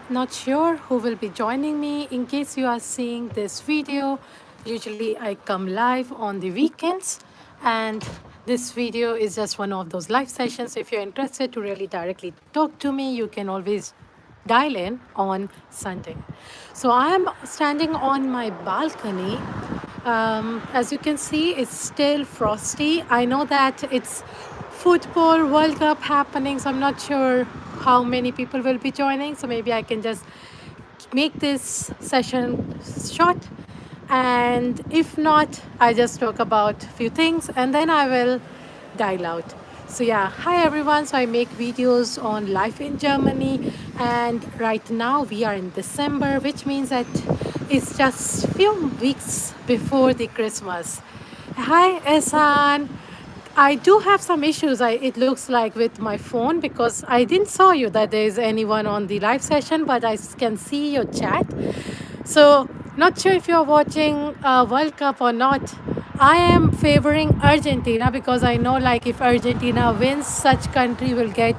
Not sure who will be joining me. In case you are seeing this video, usually I come live on the weekends, and this video is just one of those live sessions. If you're interested to really directly talk to me, you can always dial in on Sunday. So I am standing on my balcony. As you can see, it's still frosty. I know that it's football World Cup happening, so I'm not sure how many people will be joining. So maybe I can just make this session short. And if not, I just talk about a few things and then I will dial out. So yeah, hi everyone. So I make videos on life in Germany, and right now we are in December, which means that it's just few weeks before the Christmas. Hi Esan. I do have some issues, it looks like, with my phone because I didn't saw you that there is anyone on the live session, but I can see your chat. So, not sure if you're watching World Cup or not. I am favoring Argentina because I know, like, if Argentina wins, such country will get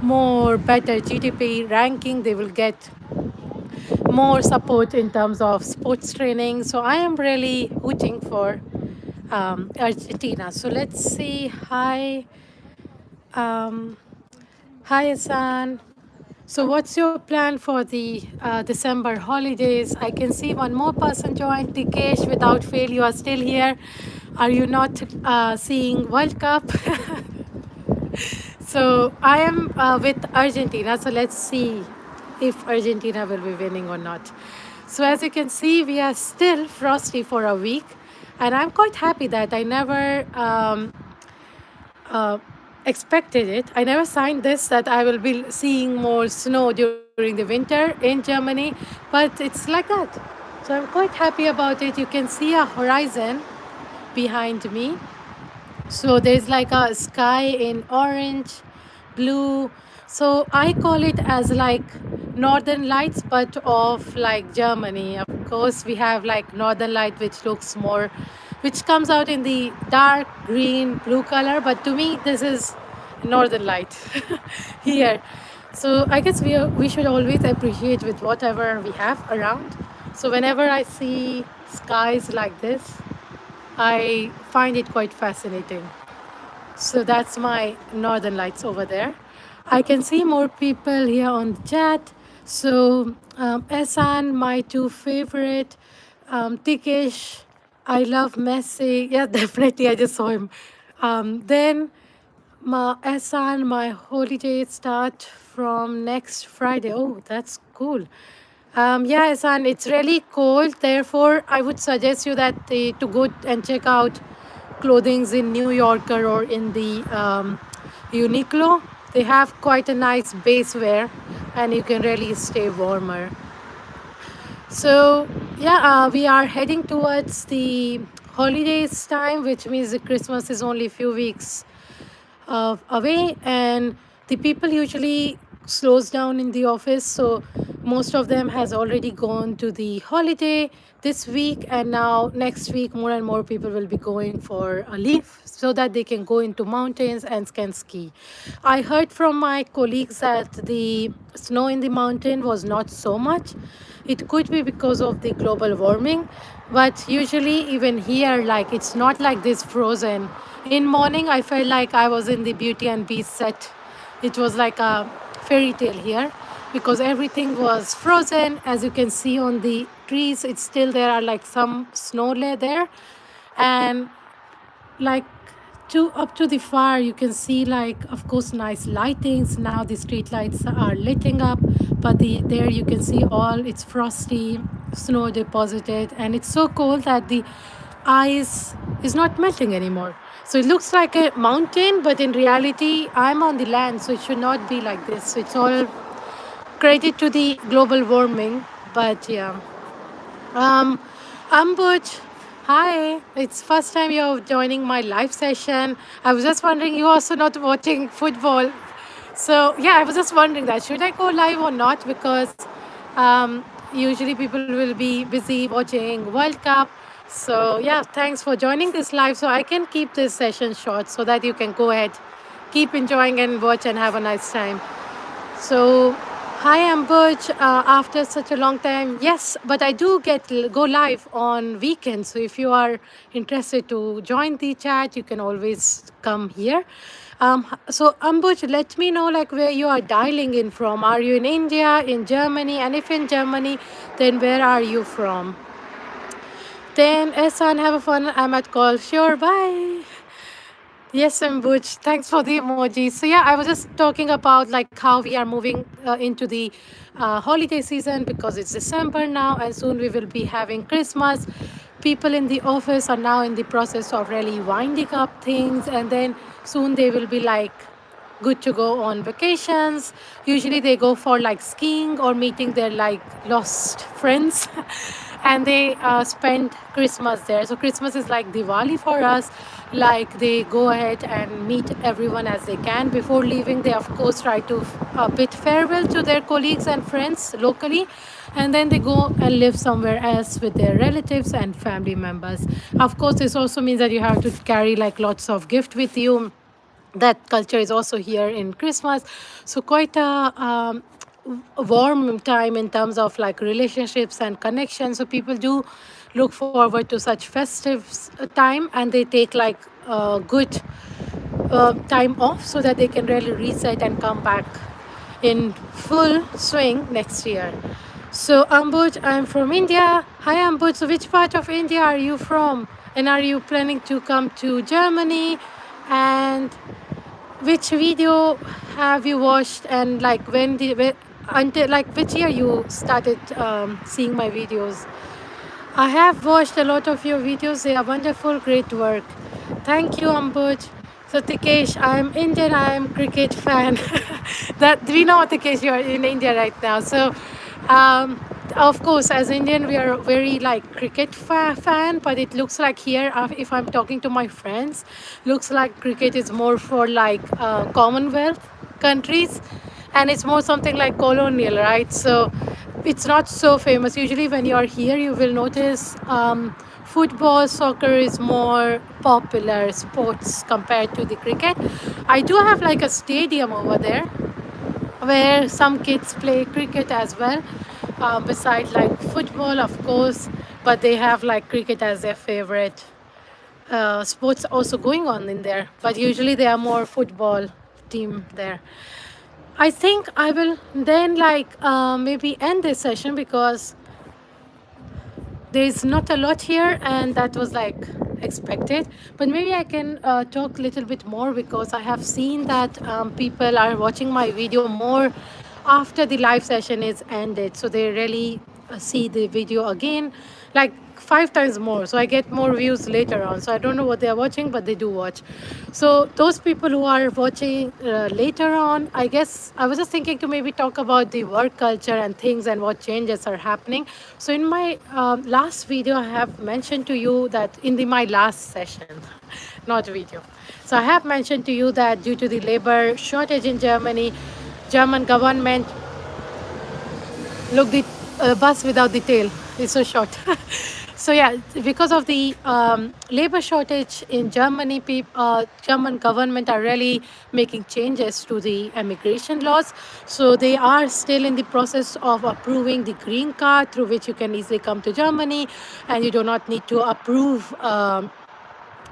more better GDP ranking. They will get more support in terms of sports training. So I am really hooting for Argentina. So let's see. Um, hi, Hassan. So, what's your plan for the December holidays? I can see one more person joined. Tikesh, without fail, you are still here. Are you not seeing World Cup? So, I am with Argentina. So, let's see if Argentina will be winning or not. So, as you can see, we are still frosty for a week. And I'm quite happy that I never uh, expected it. I never signed this that I will be seeing more snow during the winter in Germany, but it's like that. So I'm quite happy about it. You can see a horizon behind me. So there's like a sky in orange, blue. So I call it as like northern lights, but of like Germany. Of course, we have like northern light, which looks more, which comes out in the dark green, blue color. But to me, this is northern light here. So I guess we should always appreciate with whatever we have around. So whenever I see skies like this, I find it quite fascinating. So that's my northern lights over there. I can see more people here on the chat. So Esan, my two favorite. Tikesh, I love Messi. Yeah, definitely. I just saw him. Then Esan, my holiday start from next Friday. Oh, that's cool. Yeah, Esan, it's really cold. Therefore, I would suggest you that to go and check out clothings in New Yorker or in the Uniqlo. They have quite a nice base wear, and you can really stay warmer. So yeah, we are heading towards the holidays time, which means the Christmas is only a few weeks away, and the people usually slows down in the office, so most of them has already gone to the holiday this week, and now next week more and more people will be going for a leave so that they can go into mountains and can ski. I heard from my colleagues that the snow in the mountain was not so much. It could be because of the global warming, but usually even here, like, it's not like this frozen. In morning, I felt like I was in the Beauty and Beast set. It was like a fairy tale here because everything was frozen. As you can see on the trees, it's still there are like some snow layer there, and like to up to the far you can see, like, of course, nice lightings. Now the street lights are lighting up, but there you can see all it's frosty snow deposited, and it's so cold that the ice is not melting anymore. So it looks like a mountain, but in reality I'm on the land, so it should not be like this. So it's all credit to the global warming. But yeah, um, Ambuj, hi. It's first time you're joining my live session. I was just wondering, you also not watching football. So yeah, I was just wondering that should I go live or not, because usually people will be busy watching World Cup. So yeah, thanks for joining this live. So I can keep this session short so that you can go ahead, keep enjoying and watch and have a nice time. So Hi, Ambuj. After such a long time, yes, but I do go live on weekends. So if you are interested to join the chat, you can always come here. So Ambuj, let me know like where you are dialing in from. Are you in India, in Germany, and if in Germany, then where are you from? Then, Ehsan, have a fun. I'm at call. Sure, bye. Yes, Ambuj. Thanks for the emojis. So yeah, I was just talking about like how we are moving into the holiday season because it's December now, and soon we will be having Christmas. People in the office are now in the process of really winding up things, and then soon they will be like good to go on vacations. Usually they go for like skiing or meeting their like lost friends. And they spend Christmas there. So Christmas is like Diwali for us. Like they go ahead and meet everyone as they can before leaving. They of course try to bid farewell to their colleagues and friends locally, and then they go and live somewhere else with their relatives and family members. Of course, this also means that you have to carry like lots of gift with you. That culture is also here in Christmas. So quite a warm time in terms of like relationships and connections. So people do look forward to such festive time, and they take like good time off so that they can really reset and come back in full swing next year. So Ambuj, I'm from India. Hi Ambuj, so which part of India are you from? And are you planning to come to Germany? And which video have you watched, and like until like which year you started seeing my videos? I have watched a lot of your videos. They are wonderful, great work. Thank you, Ambuj. So Tikesh, I'm Indian. I'm cricket fan. That we know, Tikesh, you're in India right now. So, um, of course, as Indian, we are very like cricket fan. But it looks like here, if I'm talking to my friends, looks like cricket is more for like Commonwealth countries, and it's more something like colonial, right? So it's not so famous. Usually, when you're here, you will notice football, soccer is more popular sports compared to the cricket. I do have like a stadium over there where some kids play cricket as well, besides like football, of course, but they have like cricket as their favorite sports also going on in there. But usually, they are more football team there. I think I will then like maybe end this session because there's not a lot here, and that was like expected. But maybe I can talk a little bit more because I have seen that people are watching my video more after the live session is ended, so they really see the video again like 5 times more. So I get more views later on. So I don't know what they are watching, but they do watch. So those people who are watching later on, I guess I was just thinking to maybe talk about the work culture and things and what changes are happening. So in my last video, I have mentioned to you that in my last session, not video. So I have mentioned to you that due to the labor shortage in Germany, German government, look, the bus without the tail is so short. So yeah, because of the labor shortage in Germany, German government are really making changes to the immigration laws. So they are still in the process of approving the green card through which you can easily come to Germany, and you do not need to approve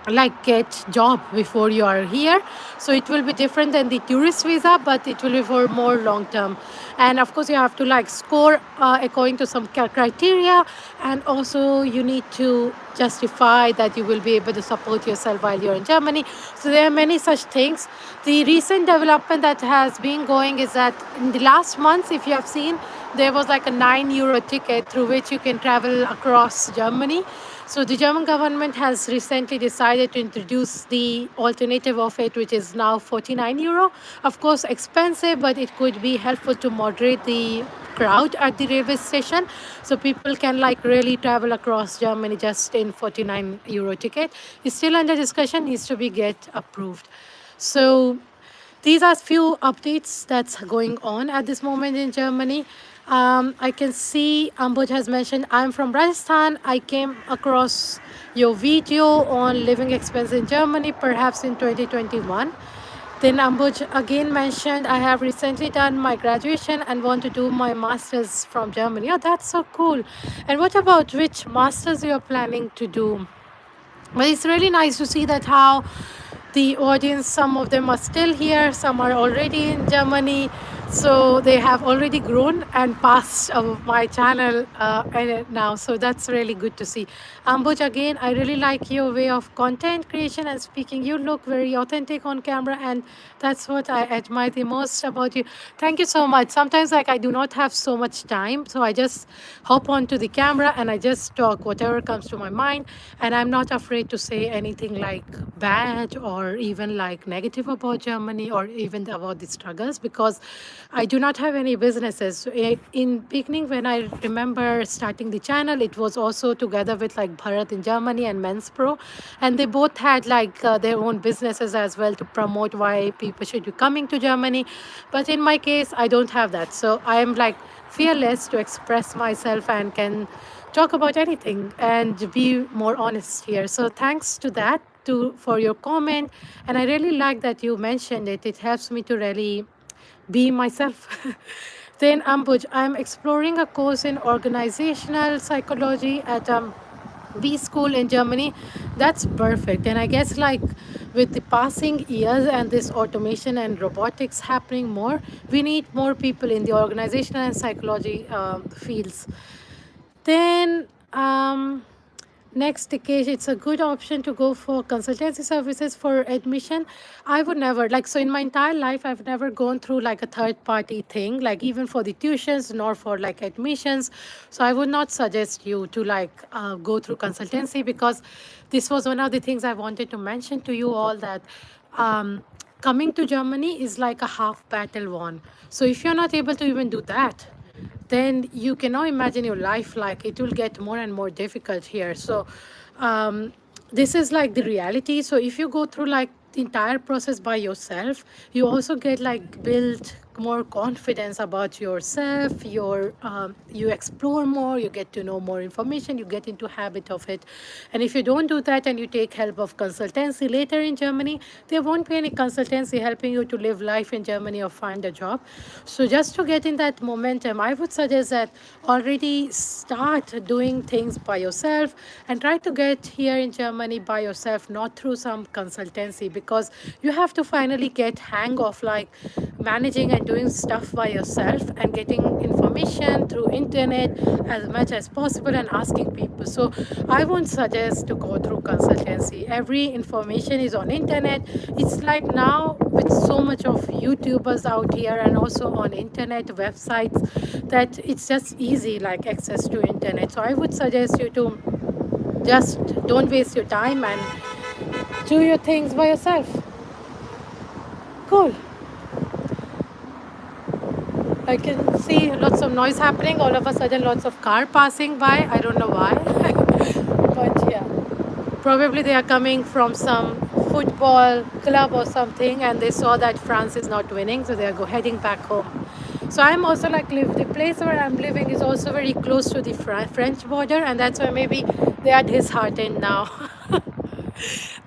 like get job before you are here. So it will be different than the tourist visa, but it will be for more long term. And of course you have to like score according to some criteria, and also you need to justify that you will be able to support yourself while you're in Germany. So there are many such things. The recent development that has been going is that in the last months, if you have seen, there was like a €9 ticket through which you can travel across Germany. So the German government has recently decided to introduce the alternative of it, which is now €49. Of course, expensive, but it could be helpful to moderate the crowd at the railway station. So people can like really travel across Germany just in €49 ticket. It's still under discussion, needs to be get approved. So these are few updates that's going on at this moment in Germany. I can see Ambuj has mentioned I'm from Rajasthan. I came across your video on living expense in Germany, perhaps in 2021. Then Ambuj again mentioned, I have recently done my graduation and want to do my master's from Germany. Oh, that's so cool. And what about which master's you are planning to do? But it's really nice to see that how the audience, some of them are still here, some are already in Germany. So they have already grown and passed my channel now. So that's really good to see. Ambuj, again, I really like your way of content creation and speaking. You look very authentic on camera, and that's what I admire the most about you. Thank you so much. Sometimes, like, I do not have so much time, so I just hop onto the camera and I just talk whatever comes to my mind, and I'm not afraid to say anything like bad or even like negative about Germany or even about the struggles, because I do not have any businesses. So in beginning, when I remember starting the channel, it was also together with like Bharat in Germany and Men's Pro, and they both had like their own businesses as well to promote why people should be coming to Germany. But in my case, I don't have that, so I am like fearless to express myself and can talk about anything and be more honest here. So thanks to that to for your comment, and I really like that you mentioned it. It helps me to really be myself. Then Ambuj, I'm exploring a course in organizational psychology at B school in Germany. That's perfect. And I guess like with the passing years and this automation and robotics happening more, we need more people in the organizational and psychology fields. Then next decade, it's a good option to go for consultancy services for admission. I would never like, so in my entire life, I've never gone through like a third party thing, like even for the tuitions nor for like admissions. So I would not suggest you to like go through consultancy, because this was one of the things I wanted to mention to you all, that um, coming to Germany is like a half battle won. So if you're not able to even do that, then you cannot imagine your life, like it will get more and more difficult here. So um, this is like the reality. So if you go through like the entire process by yourself, you also get like build more confidence about yourself, you explore more, you get to know more information, you get into habit of it. And if you don't do that and you take help of consultancy later in Germany, there won't be any consultancy helping you to live life in Germany or find a job. So just to get in that momentum, I would suggest that already start doing things by yourself and try to get here in Germany by yourself, not through some consultancy, because you have to finally get hang of like managing and doing stuff by yourself and getting information through internet as much as possible and asking people. So I won't suggest to go through consultancy. Every information is on internet. It's like now with so much of YouTubers out here and also on internet websites, that it's just easy like access to internet. So I would suggest you to just don't waste your time and do your things by yourself. Cool. I can see lots of noise happening. All of a sudden, lots of car passing by. I don't know why, but yeah, probably they are coming from some football club or something, and they saw that France is not winning, so they are heading back home. So I'm also like the place where I'm living is also very close to the French border, and that's why maybe they are disheartened now.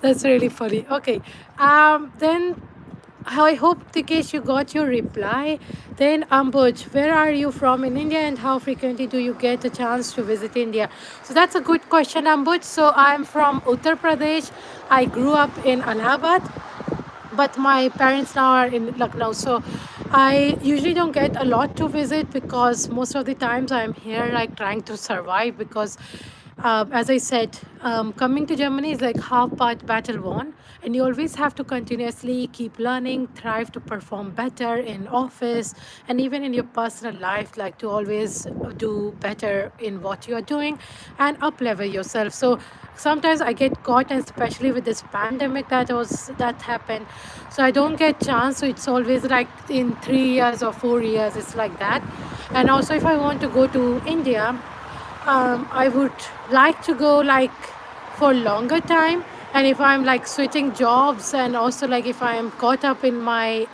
That's really funny. Okay. Then I hope, Tikesh, you got your reply. Then, Ambuj, where are you from in India and how frequently do you get a chance to visit India? So, that's a good question, Ambuj. So, I'm from Uttar Pradesh. I grew up in Allahabad, but my parents now are in Lucknow. So I usually don't get a lot to visit, because most of the times I'm here like trying to survive, because as I said, coming to Germany is like half part battle won, and you always have to continuously keep learning, thrive to perform better in office and even in your personal life, like to always do better in what you are doing and up level yourself. So sometimes I get caught, and especially with this pandemic that happened, so I don't get chance. So it's always like in 3 years or 4 years, it's like that. And also, if I want to go to India, I would like to go like for longer time. And if I'm like switching jobs, and also like if I am caught up in my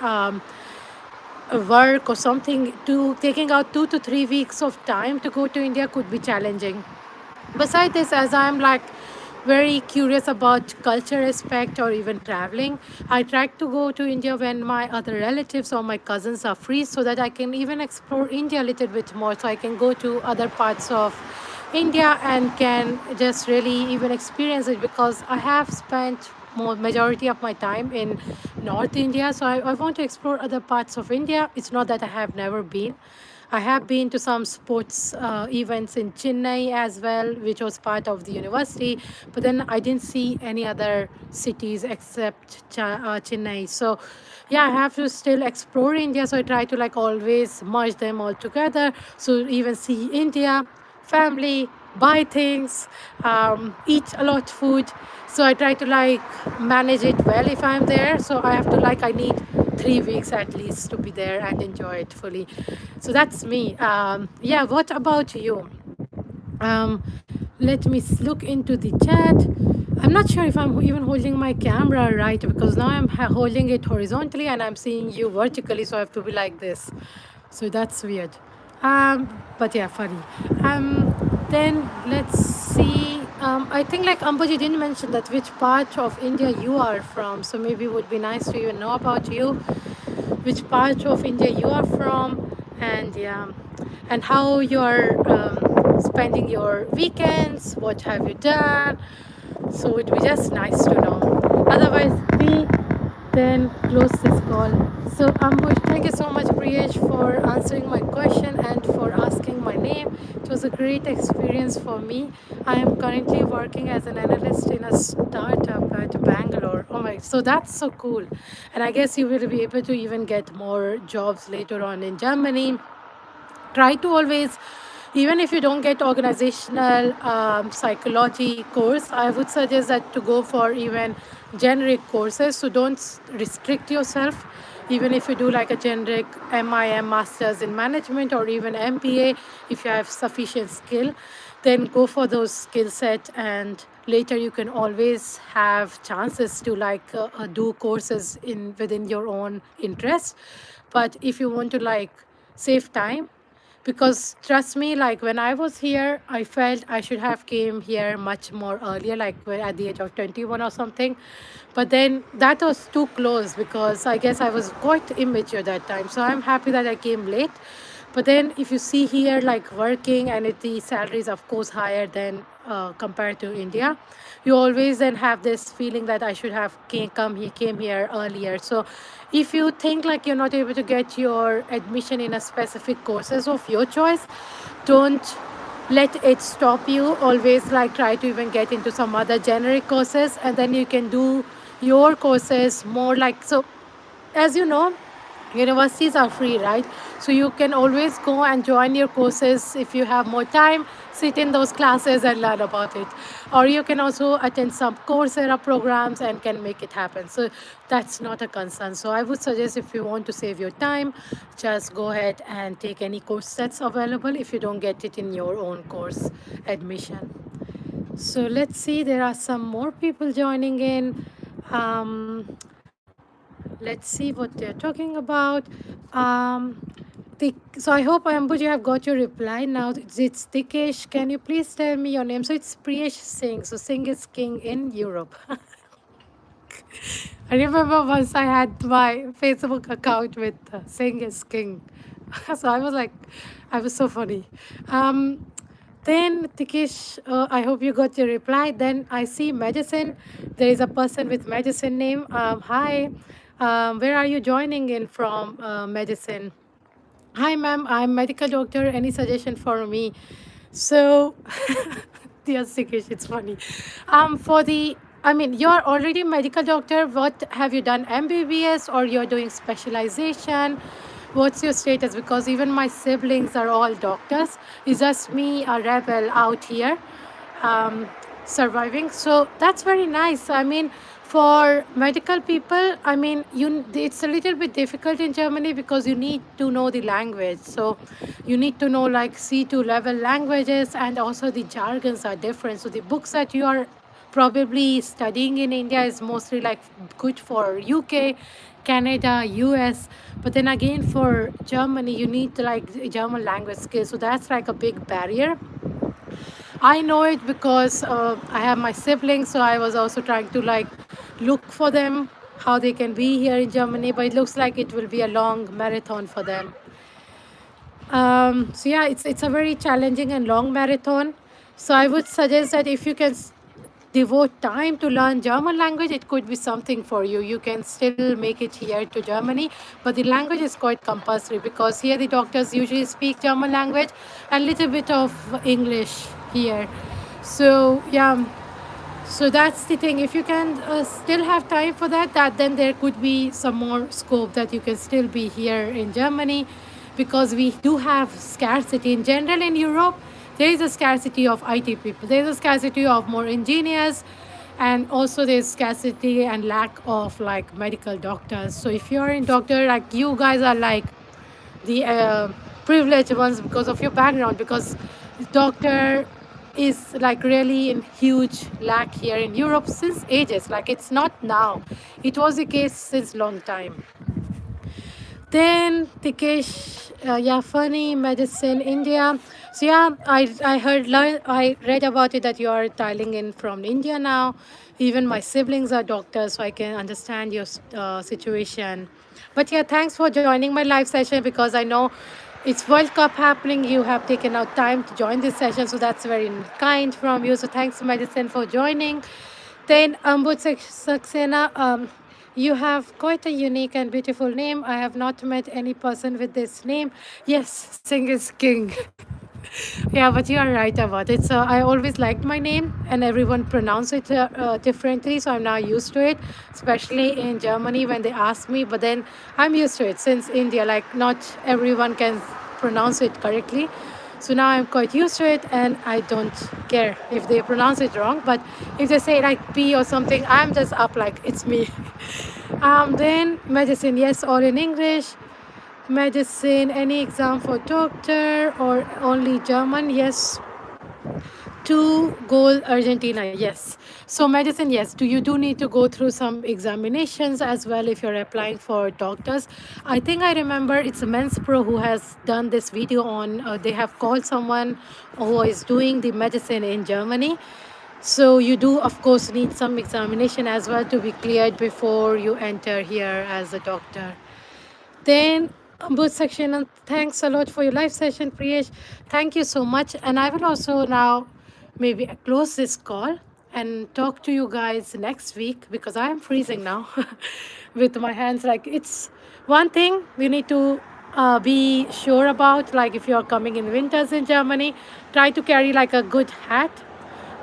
work or something, to taking out 2 to 3 weeks of time to go to India could be challenging. Besides this, as I'm like very curious about culture aspect or even traveling. I try to go to India when my other relatives or my cousins are free so that I can even explore India a little bit more. So I can go to other parts of India and can just really even experience it because I have spent more majority of my time in North India. So I want to explore other parts of India. It's not that I have never been. I have been to some sports events in Chennai as well, which was part of the university. But then I didn't see any other cities except Chennai. So, yeah, I have to still explore India. So I try to like always merge them all together. So even see India, family, buy things, eat a lot food. So I try to like manage it well if I'm there. So I have to like I need 3 weeks at least to be there and enjoy it fully. So that's me. Yeah, what about you? Um, Let me look into the chat. I'm not sure if I'm even holding my camera right because now I'm holding it horizontally and I'm seeing you vertically, so I have to be like this. So that's weird. But yeah, funny. Then let's see. I think like Ambuji didn't mention that which part of India you are from, so maybe it would be nice to even know about you, which part of India you are from, and yeah, and how you're spending your weekends. What have you done? So it would be just nice to know. Otherwise, we then close this call. So, Ambush, thank you so much, Priyesh, for answering my question and for asking my name. It was a great experience for me. I am currently working as an analyst in a startup at Bangalore. Oh my, so that's so cool. And I guess you will be able to even get more jobs later on in Germany. Try to always, even if you don't get organizational psychology course, I would suggest that to go for even generic courses. So don't restrict yourself. Even if you do like a generic MIM, masters in management, or even MBA, if you have sufficient skill, then go for those skill set, and later you can always have chances to like do courses in within your own interest. But if you want to like save time, because trust me, like when I was here, I felt I should have came here much more earlier, like at the age of 21 or something. But then that was too close because I guess I was quite immature that time, so I'm happy that I came late. But then if you see here like working, and if the salary is of course higher than compared to India, you always then have this feeling that I should have came here earlier. So if you think like you're not able to get your admission in a specific courses of your choice, don't let it stop you. Always like try to even get into some other generic courses, and then you can do your courses more like so. As you know, universities are free, right? So you can always go and join your courses if you have more time, sit in those classes and learn about it. Or you can also attend some Coursera programs and can make it happen. So that's not a concern. So I would suggest, if you want to save your time, just go ahead and take any course that's available if you don't get it in your own course admission. So let's see, there are some more people joining in. Um, let's see what they're talking about. Um, so I hope, Ambuj, you have got your reply now. It's Dikesh. Can you please tell me your name? So it's Priyesh Singh. So Singh is king in Europe. I remember once I had my Facebook account with Singh is king. So I was like, I was so funny. Um, then, Tikesh, I hope you got your reply. Then I see medicine. There is a person with medicine name. Hi, where are you joining in from, medicine? Hi, ma'am. I'm medical doctor. Any suggestion for me? So, yes, Tikesh, it's funny. For the, I mean, you're already a medical doctor. What have you done? MBBS, or you're doing specialization? What's your status? Because even my siblings are all doctors. It's just me, a rebel out here, um, surviving. So that's very nice. I mean, for medical people, I mean, it's a little bit difficult in Germany because you need to know the language. So you need to know like C2 level languages, and also the jargons are different. So the books that you are probably studying in India is mostly like good for UK, Canada, US. But then again, for Germany, you need like German language skills. So that's like a big barrier. I know it because I have my siblings, so I was also trying to like look for them how they can be here in Germany, but it looks like it will be a long marathon for them. So yeah, it's a very challenging and long marathon. So I would suggest that if you can devote time to learn German language, it could be something for you. You can still make it here to Germany, but the language is quite compulsory because here the doctors usually speak German language and little bit of English here. So yeah, so that's the thing. If you can still have time for that, then there could be some more scope that you can still be here in Germany, because we do have scarcity in general in Europe. There is a scarcity of IT people. There is a scarcity of more engineers, and also there's scarcity and lack of like medical doctors. So if you're in doctor, like you guys are like the privileged ones because of your background, because doctor is like really in huge lack here in Europe since ages. Like it's not now, it was the case since long time. Then Tikesh, yeah, funny medicine, India. So yeah, I read about it that you are dialing in from India now. Even my siblings are doctors, so I can understand your situation. But yeah, thanks for joining my live session, because I know it's World Cup happening. You have taken out time to join this session, so that's very kind from you. So thanks, Medicine, for joining. Then Ambut Saxena, you have quite a unique and beautiful name. I have not met any person with this name. Yes, Singh is king. Yeah, but you are right about it. So I always liked my name, and everyone pronounce it differently. So I'm now used to it, especially in Germany when they ask me. But then I'm used to it since India. Like not everyone can pronounce it correctly. So now I'm quite used to it, and I don't care if they pronounce it wrong. But if they say like P or something, I'm just up like it's me. Then medicine, yes, all in English. Medicine, any exam for doctor or only German? Yes. To goal Argentina, yes. So medicine, yes. You do need to go through some examinations as well if you're applying for doctors. I think I remember it's Men's Pro who has done this video on. They have called someone who is doing the medicine in Germany. So you do, of course, need some examination as well to be cleared before you enter here as a doctor. Then both section, and thanks a lot for your live session, Priyesh. Thank you so much. And I will also now maybe close this call and talk to you guys next week, because I am freezing now with my hands. Like it's one thing we need to be sure about. Like if you're coming in winters in Germany, try to carry like a good hat,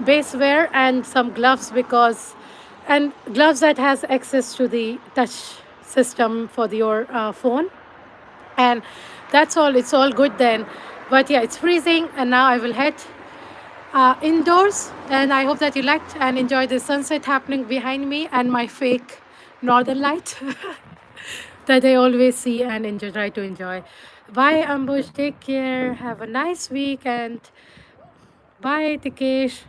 base wear, and some gloves, because and gloves that has access to the touch system for your phone. And that's all, it's all good then. But yeah, it's freezing, and now I will head indoors, and I hope that you liked and enjoyed the sunset happening behind me and my fake northern light that I always see and enjoy, try to enjoy. Bye, Ambush, take care, have a nice week, and bye, Tikesh.